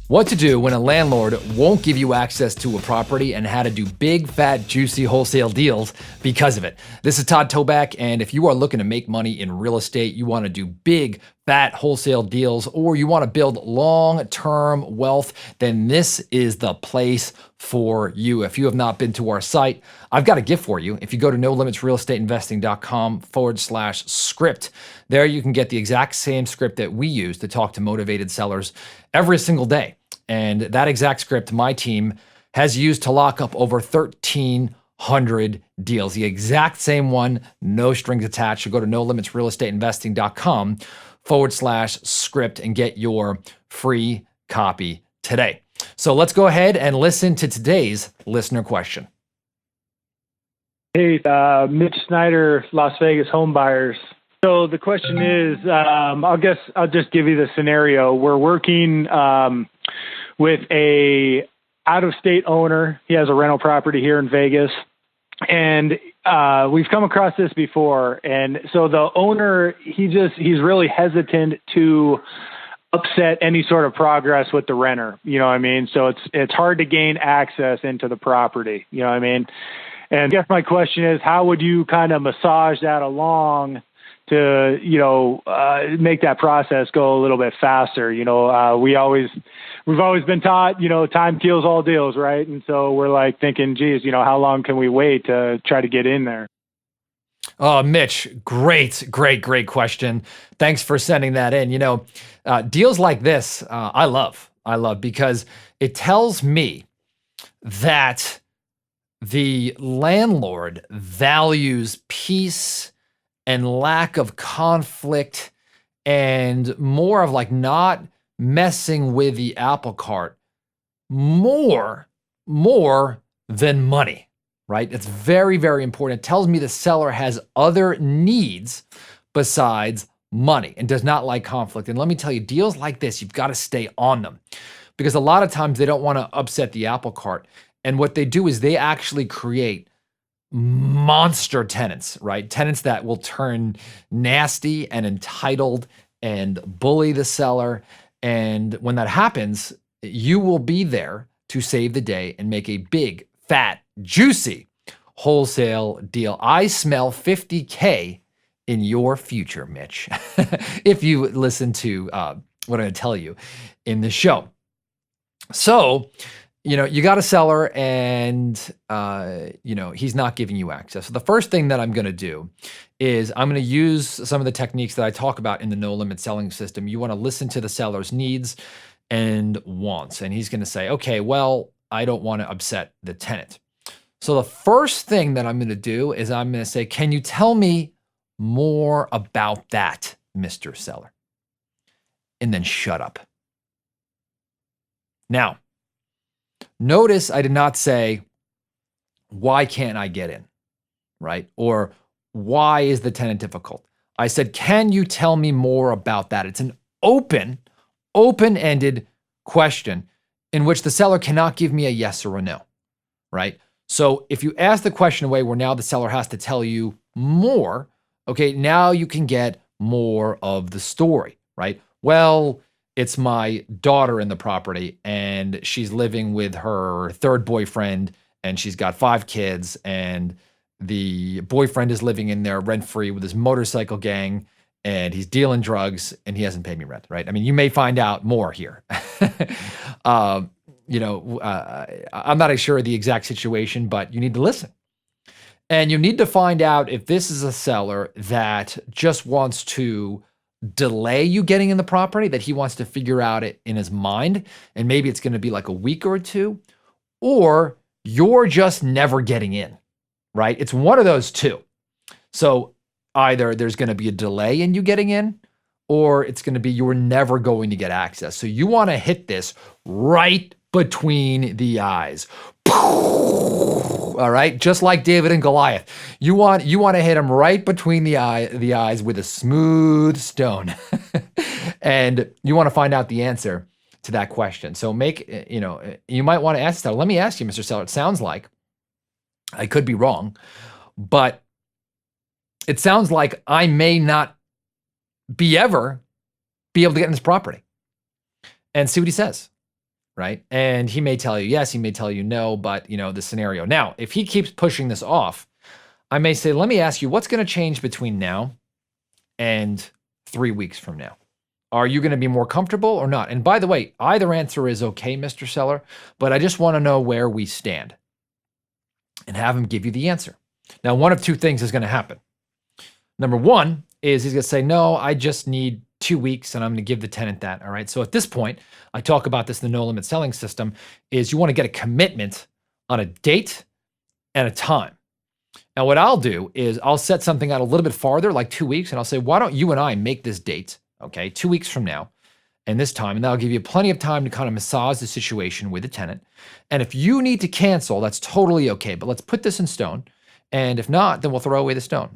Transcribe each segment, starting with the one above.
What to do when a landlord won't give you access to a property and how to do big, fat, juicy wholesale deals because of it. This is Todd Toback, and if you are looking to make money in real estate, you want to do big, fat wholesale deals, or you want to build long-term wealth, then this is the place for you. If you have not been to our site, I've got a gift for you. If you go to nolimitsrealestateinvesting.com/script, there you can get the exact same script that we use to talk to motivated sellers every single day. And that exact script my team has used to lock up over 1,300 deals. The exact same one, no strings attached. So go to nolimitsrealestateinvesting.com/script and get your free copy today. So let's go ahead and listen to today's listener question. Hey, Mitch Snyder, Las Vegas home buyers. So the question is, I'll just give you the scenario. We're working with a out-of-state owner. He has a rental property here in Vegas, and we've come across this before. And so the owner, he's really hesitant to upset any sort of progress with the renter. You know what I mean? So it's hard to gain access into the property. You know what I mean? And I guess my question is, how would you kind of massage that along to, make that process go a little bit faster? We've always been taught, time kills all deals, right? And so we're like thinking, geez, how long can we wait to try to get in there? Oh, Mitch, great question. Thanks for sending that in. Deals like this, I love because it tells me that the landlord values peace and lack of conflict and more of like not messing with the apple cart more than money, right? It's very, very important. It tells me the seller has other needs besides money and does not like conflict. And let me tell you, deals like this, you've got to stay on them because a lot of times they don't want to upset the apple cart. And what they do is they actually create monster tenants, right? Tenants that will turn nasty and entitled and bully the seller. And when that happens, you will be there to save the day and make a big, fat, juicy wholesale deal. I smell 50K in your future, Mitch, if you listen to what I'm going to tell you in the show. So, you got a seller and, he's not giving you access. So the first thing that I'm going to do is I'm going to use some of the techniques that I talk about in the No Limit Selling System. You want to listen to the seller's needs and wants. And he's going to say, okay, well, I don't want to upset the tenant. So the first thing that I'm going to do is I'm going to say, can you tell me more about that, Mr. Seller? And then shut up. Now, notice I did not say, why can't I get in, right? Or why is the tenant difficult? I said, can you tell me more about that? It's an open-ended question in which the seller cannot give me a yes or a no, right? So if you ask the question away where now the seller has to tell you more, okay, now you can get more of the story, right? Well, it's my daughter in the property and she's living with her third boyfriend and she's got 5 kids and the boyfriend is living in there rent-free with his motorcycle gang and he's dealing drugs and he hasn't paid me rent, right? I mean, you may find out more here. I'm not sure of the exact situation, but you need to listen. And you need to find out if this is a seller that just wants to delay you getting in the property, that he wants to figure out it in his mind, and maybe it's going to be like a week or two, or you're just never getting in, right? It's one of those two. So either there's going to be a delay in you getting in, or it's going to be you're never going to get access. So you want to hit this right between the eyes. All right, just like David and Goliath, you want to hit him right between the eyes with a smooth stone, and you want to find out the answer to that question. So you might want to ask Seller. Let me ask you, Mr. Seller. It sounds like I could be wrong, but it sounds like I may not be able to get in this property, and see what he says. right? And he may tell you yes, he may tell you no, but you know, the scenario. Now, if he keeps pushing this off, I may say, let me ask you, what's going to change between now and 3 weeks from now? Are you going to be more comfortable or not? And by the way, either answer is okay, Mr. Seller, but I just want to know where we stand and have him give you the answer. Now, one of two things is going to happen. Number one is he's going to say, no, I just need 2 weeks and I'm going to give the tenant that. All right. So at this point, I talk about this in the no limit selling system, is you want to get a commitment on a date and a time. Now, what I'll do is I'll set something out a little bit farther, like 2 weeks, and I'll say, why don't you and I make this date, okay, 2 weeks from now and this time, and that'll give you plenty of time to kind of massage the situation with the tenant. And if you need to cancel, that's totally okay, but let's put this in stone. And if not, then we'll throw away the stone,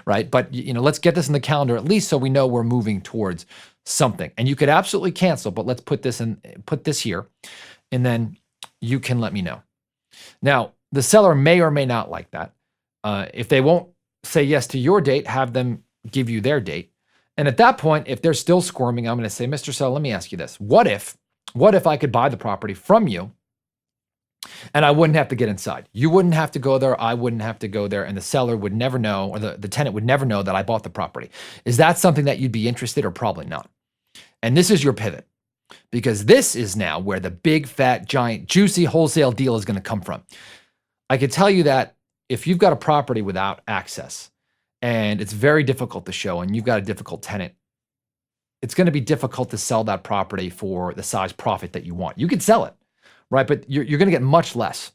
right? But you know, let's get this in the calendar at least so we know we're moving towards something. And you could absolutely cancel, but let's put this here, and then you can let me know. Now, the seller may or may not like that. If they won't say yes to your date, have them give you their date. And at that point, if they're still squirming, I'm going to say, Mr. Seller, let me ask you this. What if I could buy the property from you and I wouldn't have to get inside? You wouldn't have to go there. I wouldn't have to go there. And the seller would never know, or the tenant would never know that I bought the property. Is that something that you'd be interested, or probably not? And this is your pivot, because this is now where the big, fat, giant, juicy wholesale deal is going to come from. I could tell you that if you've got a property without access and it's very difficult to show and you've got a difficult tenant, it's going to be difficult to sell that property for the size profit that you want. You could sell it, right? But you're going to get much less.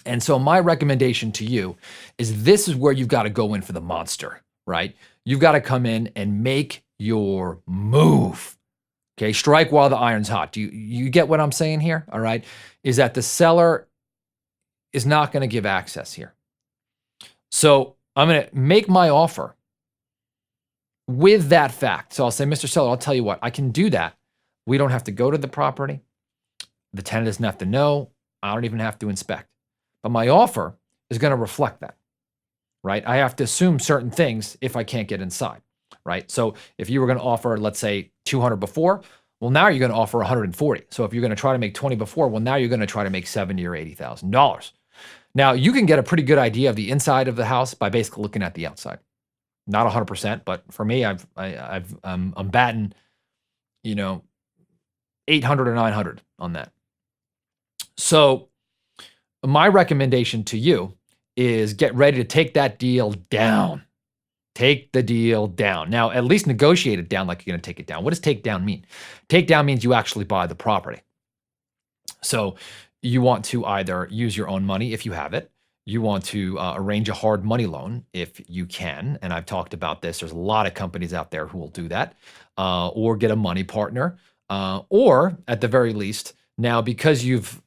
And so my recommendation to you is this is where you've got to go in for the monster, right? You've got to come in and make your move. Okay, strike while the iron's hot. Do you get what I'm saying here? All right, is that the seller is not going to give access here. So I'm going to make my offer with that fact. So I'll say, Mr. Seller, I'll tell you what, I can do that. We don't have to go to the property. The tenant doesn't have to know. I don't even have to inspect. But my offer is going to reflect that, right? I have to assume certain things if I can't get inside, right? So if you were going to offer, let's say 200 before, well, now you're going to offer 140. So if you're going to try to make 20 before, well, now you're going to try to make $70,000 or $80,000. Now, you can get a pretty good idea of the inside of the house by basically looking at the outside. Not 100%, but for me, I'm batting, 800 or 900 on that. So my recommendation to you is get ready to take that deal down. Take the deal down. Now, at least negotiate it down like you're going to take it down. What does take down mean? Take down means you actually buy the property. So you want to either use your own money if you have it. You want to arrange a hard money loan if you can. And I've talked about this. There's a lot of companies out there who will do that. Or get a money partner. Or at the very least, now because you've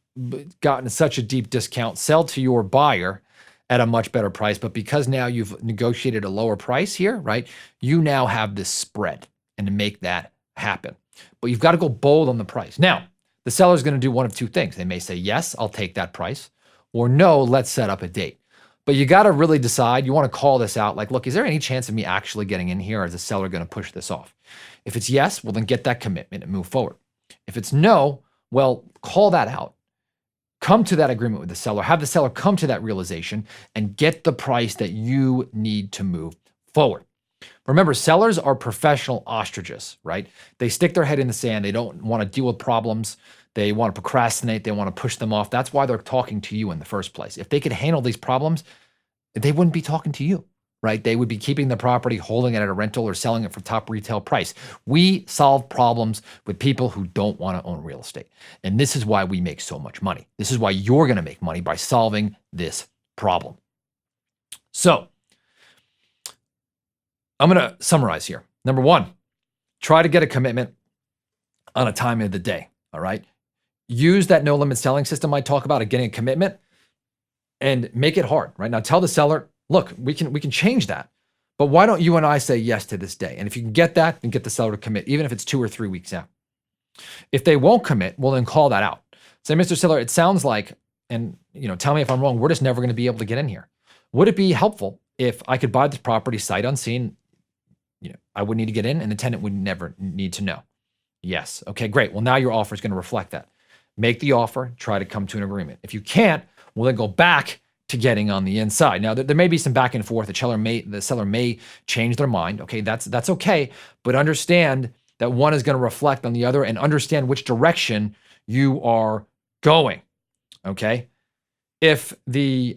gotten such a deep discount, sell to your buyer at a much better price. But because now you've negotiated a lower price here, right? You now have this spread, and to make that happen. But you've got to go bold on the price. Now, the seller's going to do one of two things. They may say, yes, I'll take that price, or no, let's set up a date. But you got to really decide. You want to call this out like, look, is there any chance of me actually getting in here, or is the seller going to push this off? If it's yes, well, then get that commitment and move forward. If it's no, well, call that out. Come to that agreement with the seller. Have the seller come to that realization and get the price that you need to move forward. Remember, sellers are professional ostriches, right? They stick their head in the sand. They don't want to deal with problems. They want to procrastinate. They want to push them off. That's why they're talking to you in the first place. If they could handle these problems, they wouldn't be talking to you, right? They would be keeping the property, holding it at a rental, or selling it for top retail price. We solve problems with people who don't want to own real estate. And this is why we make so much money. This is why you're going to make money, by solving this problem. So I'm going to summarize here. Number one, try to get a commitment on a time of the day. All right. Use that no limit selling system I talk about of getting a commitment, and make it hard. Right now, tell the seller, look, we can change that, but why don't you and I say yes to this day? And if you can get that, then get the seller to commit, even if it's 2 or 3 weeks out. If they won't commit, well, then call that out. Say, Mr. Seller, it sounds like, and tell me if I'm wrong, we're just never going to be able to get in here. Would it be helpful if I could buy this property sight unseen? I would need to get in, and the tenant would never need to know. Yes. Okay, great. Well, now your offer is going to reflect that. make the offer, try to come to an agreement. If you can't, we'll then go back to getting on the inside. Now, there may be some back and forth. The seller may change their mind. Okay, that's okay. But understand that one is going to reflect on the other and understand which direction you are going. Okay, if the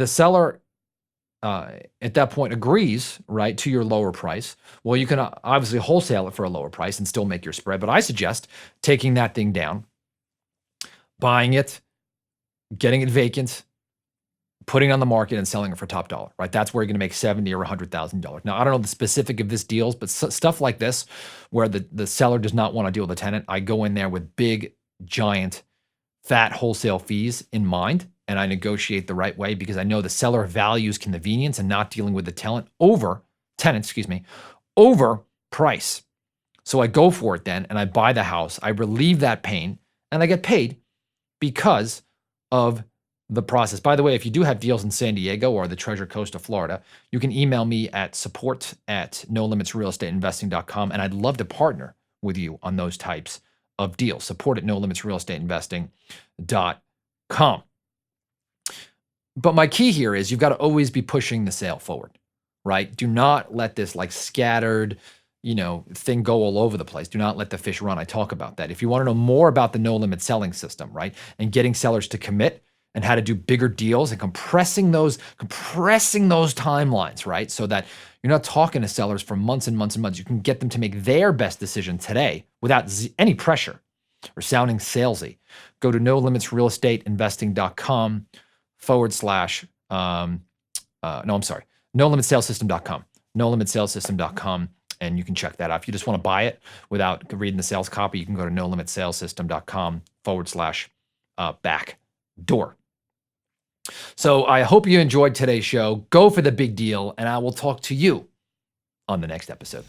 seller at that point agrees, right, to your lower price, well, you can obviously wholesale it for a lower price and still make your spread. But I suggest taking that thing down, buying it, getting it vacant, putting it on the market and selling it for top dollar, right? That's where you're going to make $70,000 or $100,000. Now, I don't know the specific of this deals, but stuff like this, where the seller does not want to deal with the tenant, I go in there with big, giant, fat wholesale fees in mind, and I negotiate the right way because I know the seller values convenience and not dealing with the tenant over price. So I go for it then, and I buy the house. I relieve that pain, and I get paid because of the process. By the way, if you do have deals in San Diego or the Treasure Coast of Florida, you can email me at support@nolimitsrealestateinvesting.com, and I'd love to partner with you on those types of deals. Support@nolimitsrealestateinvesting.com. But my key here is you've got to always be pushing the sale forward, right? Do not let this like scattered, thing go all over the place. Do not let the fish run. I talk about that. If you want to know more about the no limit selling system, right, and getting sellers to commit and how to do bigger deals and compressing those timelines, right, so that you're not talking to sellers for months and months and months. You can get them to make their best decision today without any pressure or sounding salesy. Go to nolimitsrealestateinvesting.com /, nolimitssalessystem.com, and you can check that out. If you just want to buy it without reading the sales copy, you can go to nolimitssalessystem.com /backdoor. So I hope you enjoyed today's show. Go for the big deal, and I will talk to you on the next episode.